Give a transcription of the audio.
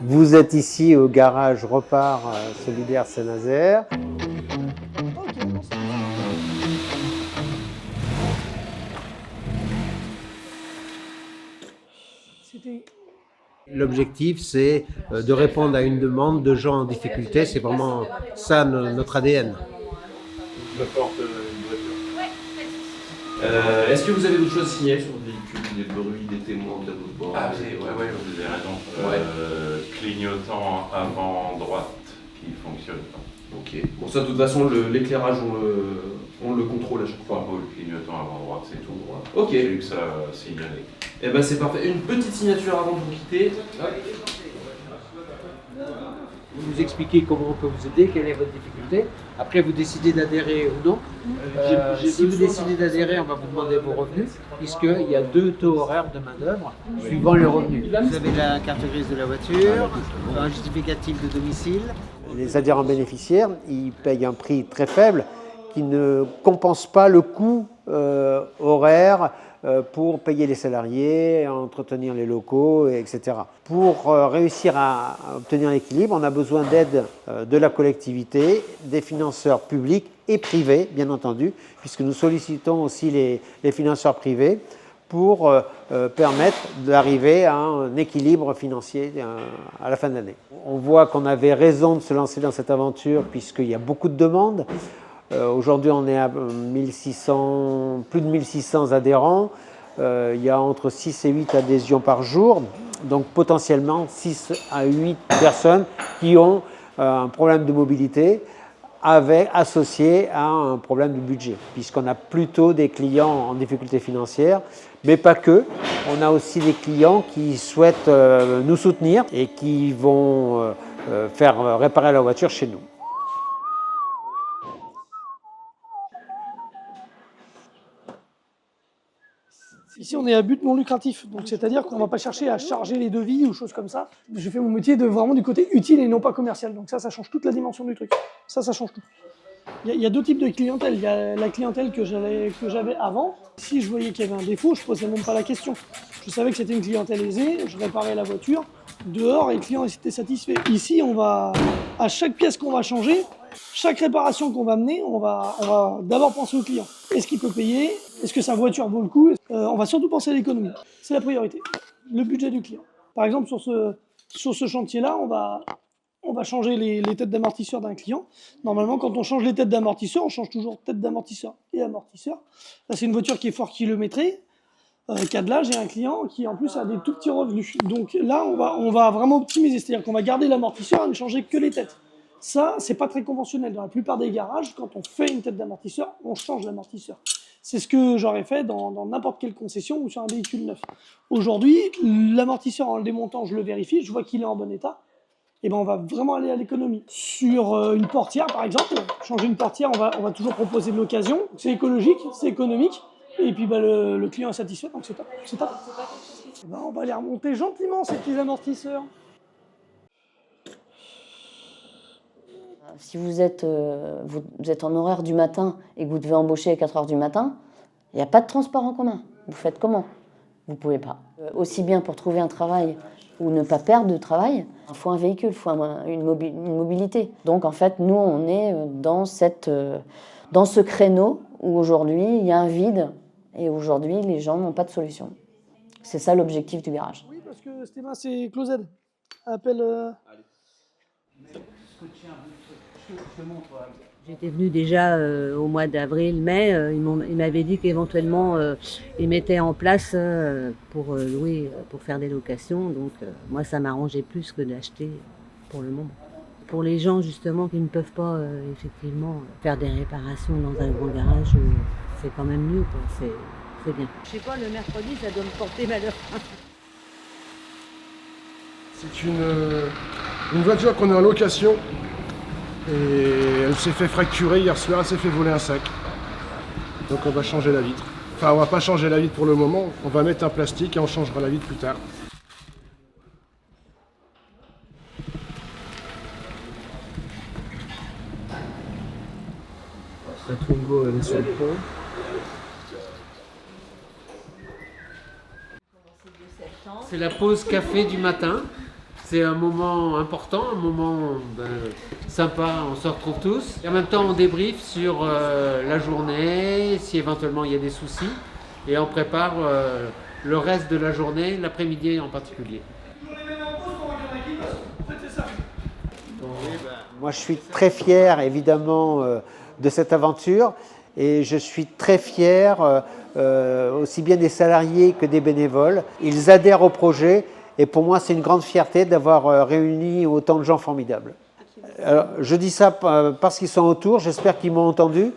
Vous êtes ici au garage Repart Solidaire Saint-Nazaire. L'objectif, c'est de répondre à une demande de gens en difficulté. C'est vraiment ça notre ADN. Je porte une voiture. Est-ce que vous avez d'autres choses signées sur le véhicule, des bruits, des témoins, de tableau de bord? Ah oui, ouais, vous avez raison. Clignotant avant droite qui fonctionne pas. Ok. Bon, ça, de toute façon, l'éclairage, on le contrôle à chaque fois. Oh, le clignotant avant droite, c'est tout. Ok. J'ai eu que ça signalé. Eh ben, c'est parfait. Une petite signature avant de vous quitter. Vous nous expliquez comment on peut vous aider, quelle est votre difficulté. Après, vous décidez d'adhérer ou non. Si vous décidez d'adhérer, on va vous demander vos revenus, puisqu'il y a 2 taux horaires de main-d'œuvre suivant les revenus. Vous avez la carte grise de la voiture, un justificatif de domicile. Les adhérents bénéficiaires, ils payent un prix très faible qui ne compense pas le coût horaire pour payer les salariés, entretenir les locaux, etc. Pour réussir à obtenir l'équilibre, on a besoin d'aide de la collectivité, des financeurs publics et privés, bien entendu, puisque nous sollicitons aussi les financeurs privés pour permettre d'arriver à un équilibre financier à la fin de l'année. On voit qu'on avait raison de se lancer dans cette aventure puisqu'il y a beaucoup de demandes. Aujourd'hui, on est à plus de 1600 adhérents. Il y a entre 6 et 8 adhésions par jour. Donc potentiellement 6 à 8 personnes qui ont un problème de mobilité associé à un problème de budget, puisqu'on a plutôt des clients en difficulté financière, mais pas que. On a aussi des clients qui souhaitent nous soutenir et qui vont faire réparer leur voiture chez nous. Ici, on est à but non lucratif, donc c'est-à-dire qu'on ne va pas chercher à charger les devis ou choses comme ça. Je fais mon métier vraiment du côté utile et non pas commercial, donc ça change toute la dimension du truc. Ça change tout. Il y a 2 types de clientèle. Il y a la clientèle que j'avais avant. Si je voyais qu'il y avait un défaut, je ne posais même pas la question. Je savais que c'était une clientèle aisée, je réparais la voiture dehors et le client était satisfait. Ici, on va, à chaque pièce qu'on va changer, chaque réparation qu'on va mener, on va d'abord penser au client. Est-ce qu'il peut payer? Est-ce que sa voiture vaut le coup? On va surtout penser à l'économie. C'est la priorité. Le budget du client. Par exemple, sur ce chantier-là, on va changer les têtes d'amortisseur d'un client. Normalement, quand on change les têtes d'amortisseur, on change toujours tête d'amortisseur et amortisseur. Là, c'est une voiture qui est fort kilométrée, qui a de l'âge et un client qui, en plus, a des tout petits revenus. Donc là, on va vraiment optimiser. C'est-à-dire qu'on va garder l'amortisseur et ne changer que les têtes. Ça, c'est pas très conventionnel. Dans la plupart des garages, quand on fait une tête d'amortisseur, on change l'amortisseur. C'est ce que j'aurais fait dans n'importe quelle concession ou sur un véhicule neuf. Aujourd'hui, l'amortisseur, en le démontant, je le vérifie, je vois qu'il est en bon état. Et ben on va vraiment aller à l'économie. Sur une portière, par exemple, changer une portière, on va toujours proposer de l'occasion. C'est écologique, c'est économique. Et puis le client est satisfait, donc c'est top. Et ben on va les remonter gentiment, ces petits amortisseurs. Si vous êtes en horaire du matin et que vous devez embaucher à 4 heures du matin, il n'y a pas de transport en commun. Vous faites comment? Vous ne pouvez pas. Aussi bien pour trouver un travail ou ne pas perdre de travail, il faut un véhicule, il faut une mobilité. Donc en fait, nous, on est dans ce créneau où aujourd'hui, il y a un vide et aujourd'hui, les gens n'ont pas de solution. C'est ça l'objectif du garage. Oui, parce que Stéphane, c'est Closed. Appelle... J'étais venue déjà au mois d'avril, mai. Ils m'avaient dit qu'éventuellement, ils mettaient en place pour louer, pour faire des locations. Donc, moi, ça m'arrangeait plus que d'acheter pour le moment. Pour les gens, justement, qui ne peuvent pas, effectivement, faire des réparations dans un grand garage, c'est quand même mieux, quoi. C'est bien. Je sais pas, le mercredi, ça doit me porter malheur. C'est une voiture qu'on a en location. Et elle s'est fait fracturer hier soir, elle s'est fait voler un sac. Donc on va changer la vitre. Enfin, on va pas changer la vitre pour le moment, on va mettre un plastique et on changera la vitre plus tard. La Twingo, elle est sur le pont. C'est la pause café du matin. C'est un moment important, un moment sympa, on se retrouve tous. Et en même temps, on débriefe sur la journée, si éventuellement il y a des soucis. Et on prépare le reste de la journée, l'après-midi en particulier. Moi, je suis très fier, évidemment, de cette aventure. Et je suis très fier, aussi bien des salariés que des bénévoles. Ils adhèrent au projet. Et pour moi, c'est une grande fierté d'avoir réuni autant de gens formidables. Alors, je dis ça parce qu'ils sont autour. J'espère qu'ils m'ont entendu.